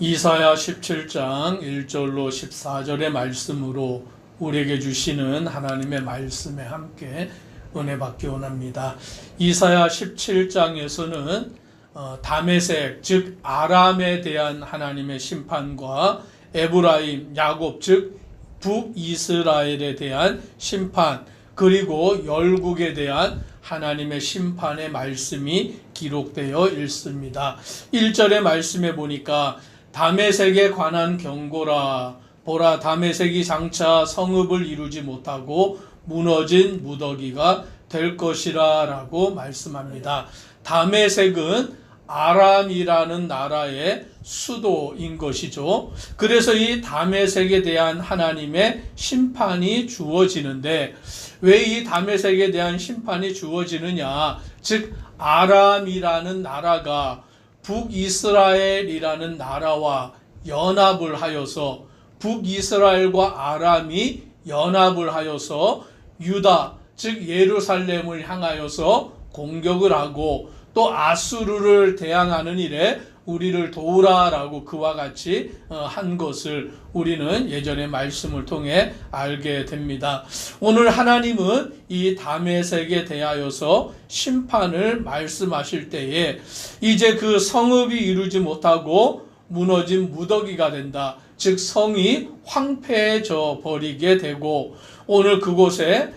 이사야 17장 1절로 14절의 말씀으로 우리에게 주시는 하나님의 말씀에 함께 은혜 받기 원합니다. 이사야 17장에서는 다메섹 즉 아람에 대한 하나님의 심판과 에브라임 야곱 즉 북이스라엘에 대한 심판, 그리고 열국에 대한 하나님의 심판의 말씀이 기록되어 있습니다. 1절의 말씀에 보니까 다메섹에 관한 경고라. 보라, 다메섹이 장차 성읍을 이루지 못하고 무너진 무더기가 될 것이라 라고 말씀합니다. 다메섹은 아람이라는 나라의 수도인 것이죠. 그래서 이 다메섹에 대한 하나님의 심판이 주어지는데, 왜 이 다메섹에 대한 심판이 주어지느냐? 즉 아람이라는 나라가 북이스라엘이라는 나라와 연합을 하여서, 북이스라엘과 아람이 연합을 하여서 유다 즉 예루살렘을 향하여서 공격을 하고, 또 아수르를 대항하는 일에 우리를 도우라라고 그와 같이 한 것을 우리는 예전의 말씀을 통해 알게 됩니다. 오늘 하나님은 이 다메섹에 대하여서 심판을 말씀하실 때에 이제 그 성읍이 이루지 못하고 무너진 무더기가 된다. 즉 성이 황폐해져 버리게 되고, 오늘 그곳에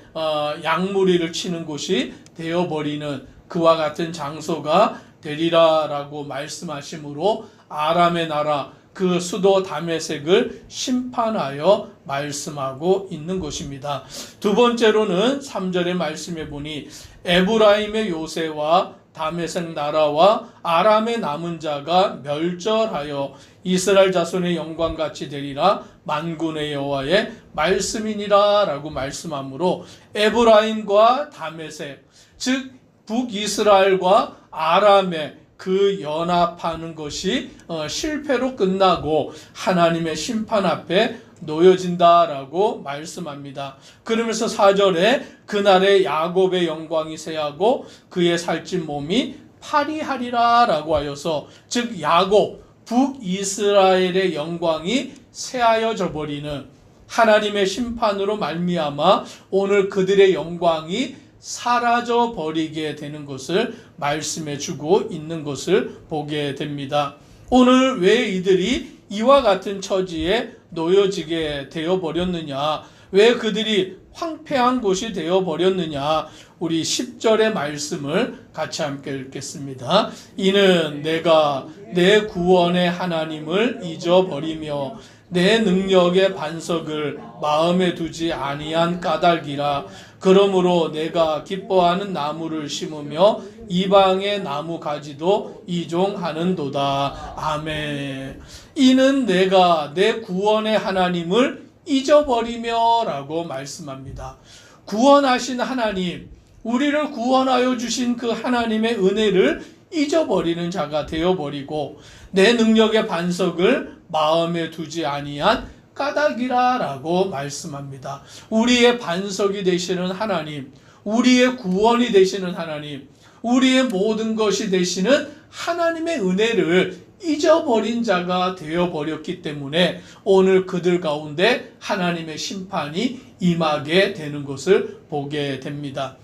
양무리를 치는 곳이 되어버리는 그와 같은 장소가 되리라라고 말씀하시므로 아람의 나라 그 수도 다메섹을 심판하여 말씀하고 있는 것입니다. 두 번째로는 3절의 말씀에 보니 에브라임의 요새와 다메섹 나라와 아람의 남은 자가 멸절하여 이스라엘 자손의 영광같이 되리라 만군의 여호와의 말씀이니라 라고 말씀하므로, 에브라임과 다메섹 즉 북이스라엘과 아람의 그 연합하는 것이 실패로 끝나고 하나님의 심판 앞에 놓여진다라고 말씀합니다. 그러면서 4절에 그날에 야곱의 영광이 새하고 그의 살찐 몸이 파리하리라 라고 하여서, 즉 야곱 북이스라엘의 영광이 새하여져 버리는 하나님의 심판으로 말미암아 오늘 그들의 영광이 사라져 버리게 되는 것을 말씀해 주고 있는 것을 보게 됩니다. 오늘 왜 이들이 이와 같은 처지에 놓여지게 되어 버렸느냐? 왜 그들이 황폐한 곳이 되어 버렸느냐? 우리 10절의 말씀을 같이 함께 읽겠습니다. 이는 내가 내 구원의 하나님을 잊어버리며 내 능력의 반석을 마음에 두지 아니한 까닭이라. 그러므로 내가 기뻐하는 나무를 심으며 이방의 나무 가지도 이종하는도다. 아멘. 이는 내가 내 구원의 하나님을 잊어버리며 라고 말씀합니다. 구원하신 하나님, 우리를 구원하여 주신 그 하나님의 은혜를 잊어버리는 자가 되어버리고 내 능력의 반석을 마음에 두지 아니한 까닭이라 라고 말씀합니다. 우리의 반석이 되시는 하나님, 우리의 구원이 되시는 하나님, 우리의 모든 것이 되시는 하나님의 은혜를 잊어버린 자가 되어버렸기 때문에 오늘 그들 가운데 하나님의 심판이 임하게 되는 것을 보게 됩니다.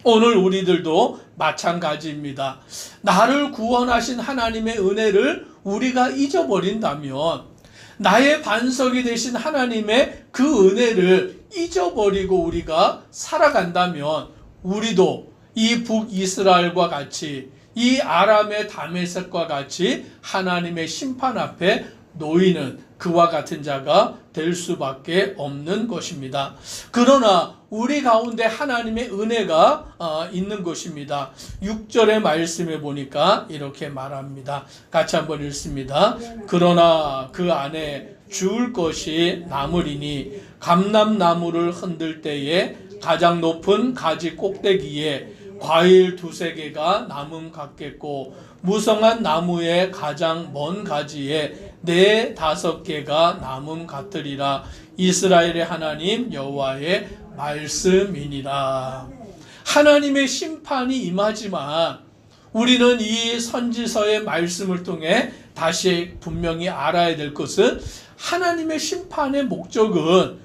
오늘 우리들도 마찬가지입니다. 나를 구원하신 하나님의 은혜를 우리가 잊어버린다면, 나의 반석이 되신 하나님의 그 은혜를 잊어버리고 우리가 살아간다면, 우리도 이 북이스라엘과 같이, 이 아람의 다메섹과 같이 하나님의 심판 앞에 놓이는 그와 같은 자가 될 수밖에 없는 것입니다. 그러나 우리 가운데 하나님의 은혜가 있는 것입니다. 6절의 말씀에 보니까 이렇게 말합니다. 같이 한번 읽습니다. 그러나 그 안에 주울 것이 남으리니 감람나무를 흔들 때에 가장 높은 가지 꼭대기에 과일 2-3개가 남음 같겠고, 무성한 나무의 가장 먼 가지에 4-5개가 남음 같으리라. 이스라엘의 하나님 여호와의 말씀이니라. 하나님의 심판이 임하지만 우리는 이 선지서의 말씀을 통해 다시 분명히 알아야 될 것은 하나님의 심판의 목적은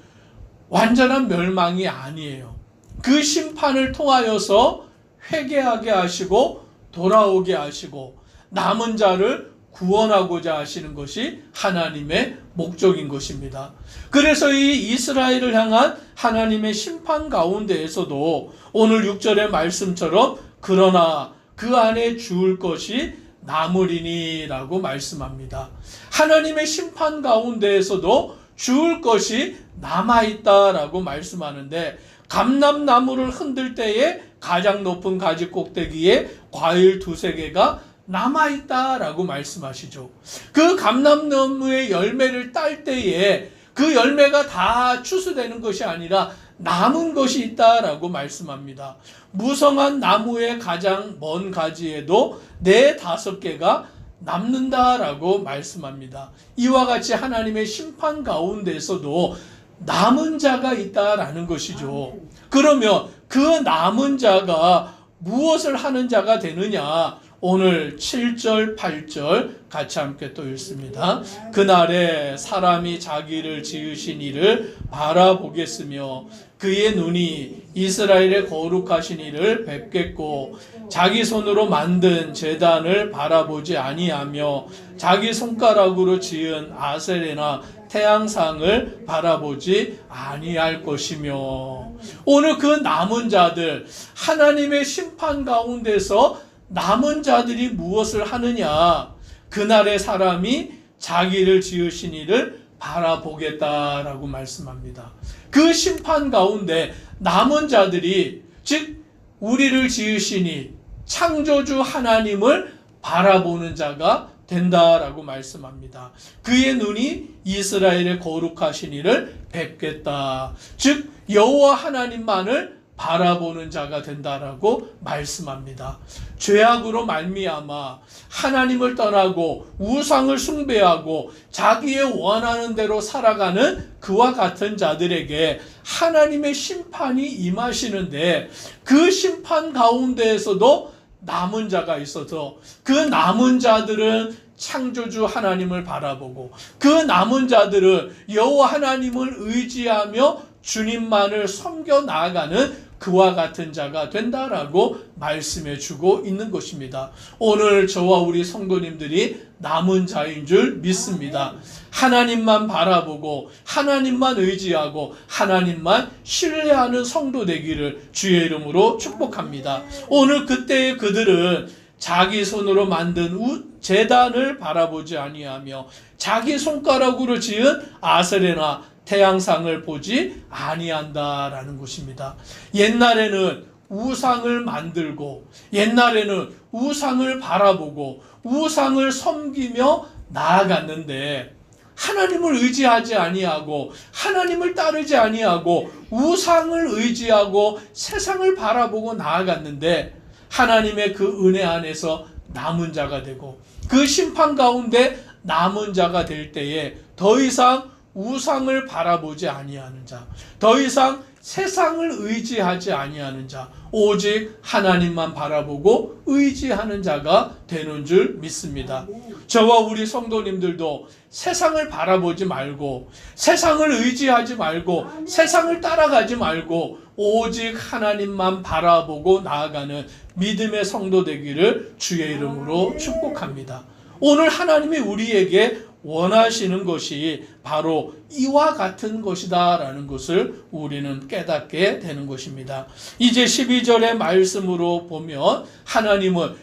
완전한 멸망이 아니에요. 그 심판을 통하여서 회개하게 하시고 돌아오게 하시고 남은 자를 구원하고자 하시는 것이 하나님의 목적인 것입니다. 그래서 이 이스라엘을 향한 하나님의 심판 가운데에서도 오늘 6절의 말씀처럼 그러나 그 안에 주울 것이 남으리니 라고 말씀합니다. 하나님의 심판 가운데에서도 주울 것이 남아있다라고 말씀하는데, 감람나무를 흔들 때에 가장 높은 가지 꼭대기에 과일 2-3개가 남아있다라고 말씀하시죠. 그 감람나무의 열매를 딸 때에 그 열매가 다 추수되는 것이 아니라 남은 것이 있다라고 말씀합니다. 무성한 나무의 가장 먼 가지에도 4-5개가 남는다라고 말씀합니다. 이와 같이 하나님의 심판 가운데서도 남은 자가 있다라는 것이죠. 그러면 그 남은 자가 무엇을 하는 자가 되느냐? 오늘 7절, 8절 같이 함께 또 읽습니다. 그날에 사람이 자기를 지으신 이를 바라보겠으며 그의 눈이 이스라엘의 거룩하신 이를 뵙겠고 자기 손으로 만든 제단을 바라보지 아니하며 자기 손가락으로 지은 아세레나 태양상을 바라보지 아니할 것이며. 오늘 그 남은 자들, 하나님의 심판 가운데서 남은 자들이 무엇을 하느냐? 그날에 사람이 자기를 지으신 이를 바라보겠다라고 말씀합니다. 그 심판 가운데 남은 자들이, 즉 우리를 지으시니 창조주 하나님을 바라보는 자가 된다라고 말씀합니다. 그의 눈이 이스라엘의 거룩하신 이를 뵙겠다. 즉 여호와 하나님만을 바라보는 자가 된다라고 말씀합니다. 죄악으로 말미암아 하나님을 떠나고 우상을 숭배하고 자기의 원하는 대로 살아가는 그와 같은 자들에게 하나님의 심판이 임하시는데, 그 심판 가운데에서도 남은 자가 있어서 그 남은 자들은 창조주 하나님을 바라보고 그 남은 자들은 여호와 하나님을 의지하며 주님만을 섬겨 나아가는 그와 같은 자가 된다라고 말씀해 주고 있는 것입니다. 오늘 저와 우리 성도님들이 남은 자인 줄 믿습니다. 하나님만 바라보고 하나님만 의지하고 하나님만 신뢰하는 성도 되기를 주의 이름으로 축복합니다. 오늘 그때의 그들은 자기 손으로 만든 제단을 바라보지 아니하며 자기 손가락으로 지은 아세레나 태양상을 보지 아니한다라는 것입니다. 옛날에는 우상을 만들고 옛날에는 우상을 바라보고 우상을 섬기며 나아갔는데, 하나님을 의지하지 아니하고 하나님을 따르지 아니하고 우상을 의지하고 세상을 바라보고 나아갔는데, 하나님의 그 은혜 안에서 남은 자가 되고 그 심판 가운데 남은 자가 될 때에 더 이상 우상을 바라보지 아니하는 자, 더 이상 세상을 의지하지 아니하는 자, 오직 하나님만 바라보고 의지하는 자가 되는 줄 믿습니다. 저와 우리 성도님들도 세상을 바라보지 말고 세상을 의지하지 말고 세상을 따라가지 말고 오직 하나님만 바라보고 나아가는 믿음의 성도 되기를 주의 이름으로 축복합니다. 오늘 하나님이 우리에게 원하시는 것이 바로 이와 같은 것이다 라는 것을 우리는 깨닫게 되는 것입니다. 이제 12절의 말씀으로 보면 하나님은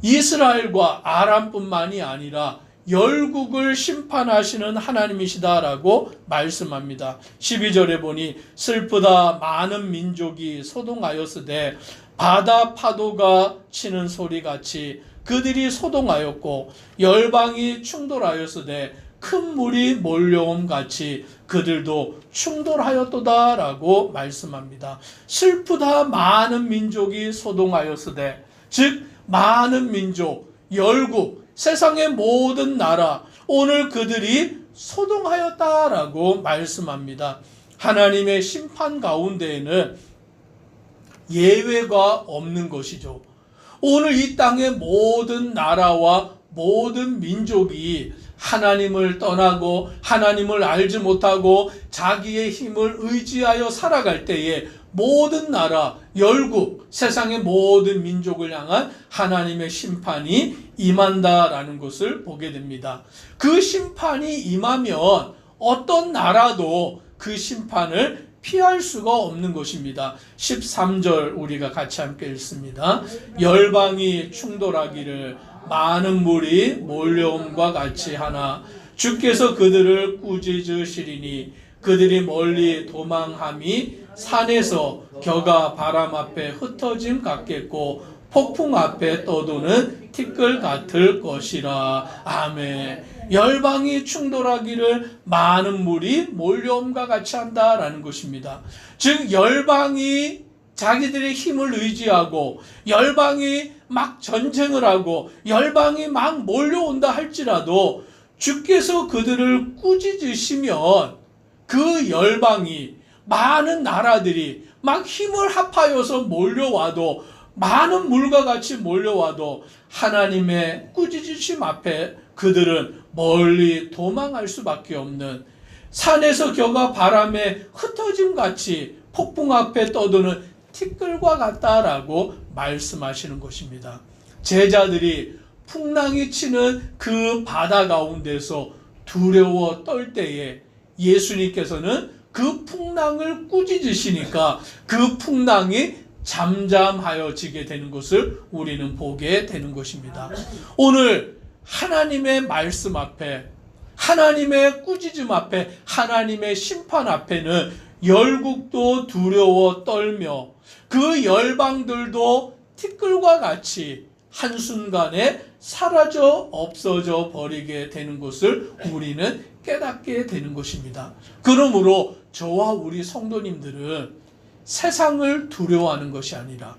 이스라엘과 아람뿐만이 아니라 열국을 심판하시는 하나님이시다라고 말씀합니다. 12절에 보니 슬프다 많은 민족이 소동하였으되 바다 파도가 치는 소리같이 그들이 소동하였고 열방이 충돌하였으되 큰 물이 몰려옴 같이 그들도 충돌하였도다라고 말씀합니다. 슬프다 많은 민족이 소동하였으되, 즉 많은 민족, 열국, 세상의 모든 나라, 오늘 그들이 소동하였다라고 말씀합니다. 하나님의 심판 가운데에는 예외가 없는 것이죠. 오늘 이 땅의 모든 나라와 모든 민족이 하나님을 떠나고 하나님을 알지 못하고 자기의 힘을 의지하여 살아갈 때에 모든 나라, 열국, 세상의 모든 민족을 향한 하나님의 심판이 임한다라는 것을 보게 됩니다. 그 심판이 임하면 어떤 나라도 그 심판을 피할 수가 없는 것입니다. 13절 우리가 같이 함께 읽습니다. 열방이 충돌하기를 많은 물이 몰려옴과 같이 하나 주께서 그들을 꾸짖으시리니 그들이 멀리 도망함이 산에서 겨가 바람 앞에 흩어짐 같겠고 폭풍 앞에 떠도는 티끌 같을 것이라. 아멘. 열방이 충돌하기를 많은 물이 몰려옴과 같이 한다라는 것입니다. 즉 열방이 자기들의 힘을 의지하고 열방이 막 전쟁을 하고 열방이 막 몰려온다 할지라도 주께서 그들을 꾸짖으시면 그 열방이 많은 나라들이 막 힘을 합하여서 몰려와도 많은 물과 같이 몰려와도 하나님의 꾸짖으심 앞에 그들은 멀리 도망할 수밖에 없는 산에서 겨가 바람에 흩어짐 같이 폭풍 앞에 떠도는 티끌과 같다라고 말씀하시는 것입니다. 제자들이 풍랑이 치는 그 바다 가운데서 두려워 떨 때에 예수님께서는 그 풍랑을 꾸짖으시니까 그 풍랑이 잠잠하여지게 되는 것을 우리는 보게 되는 것입니다. 오늘 하나님의 말씀 앞에, 하나님의 꾸짖음 앞에, 하나님의 심판 앞에는 열국도 두려워 떨며 그 열방들도 티끌과 같이 한순간에 사라져 없어져 버리게 되는 것을 우리는 깨닫게 되는 것입니다. 그러므로 저와 우리 성도님들은 세상을 두려워하는 것이 아니라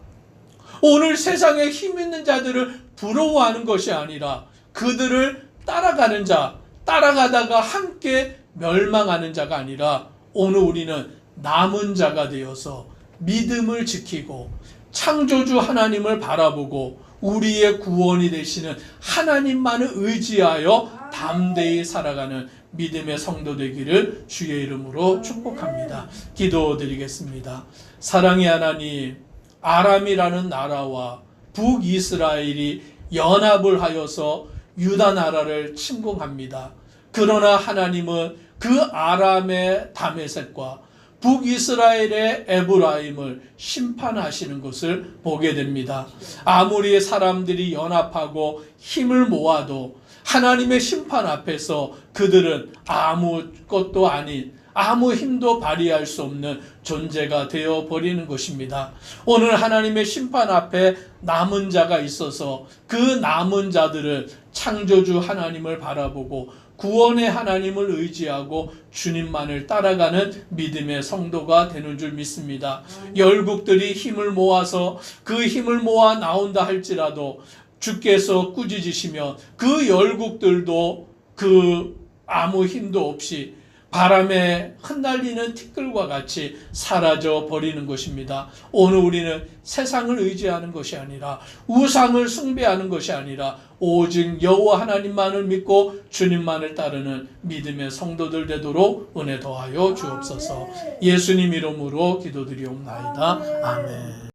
오늘 세상에 힘 있는 자들을 부러워하는 것이 아니라 그들을 따라가는 자, 따라가다가 함께 멸망하는 자가 아니라 오늘 우리는 남은 자가 되어서 믿음을 지키고 창조주 하나님을 바라보고 우리의 구원이 되시는 하나님만을 의지하여 담대히 살아가는 믿음의 성도 되기를 주의 이름으로 축복합니다. 기도드리겠습니다. 사랑의 하나님, 아람이라는 나라와 북이스라엘이 연합을 하여서 유다 나라를 침공합니다. 그러나 하나님은 그 아람의 다메섹과 북이스라엘의 에브라임을 심판하시는 것을 보게 됩니다. 아무리 사람들이 연합하고 힘을 모아도 하나님의 심판 앞에서 그들은 아무것도 아닌 아무 힘도 발휘할 수 없는 존재가 되어버리는 것입니다. 오늘 하나님의 심판 앞에 남은 자가 있어서 그 남은 자들은 창조주 하나님을 바라보고 구원의 하나님을 의지하고 주님만을 따라가는 믿음의 성도가 되는 줄 믿습니다. 열국들이 힘을 모아서 그 힘을 모아 나온다 할지라도 주께서 꾸짖으시며 그 열국들도 그 아무 힘도 없이 바람에 흩날리는 티끌과 같이 사라져 버리는 것입니다. 오늘 우리는 세상을 의지하는 것이 아니라 우상을 숭배하는 것이 아니라 오직 여호와 하나님만을 믿고 주님만을 따르는 믿음의 성도들 되도록 은혜 더하여 주옵소서. 예수님 이름으로 기도드리옵나이다. 아멘.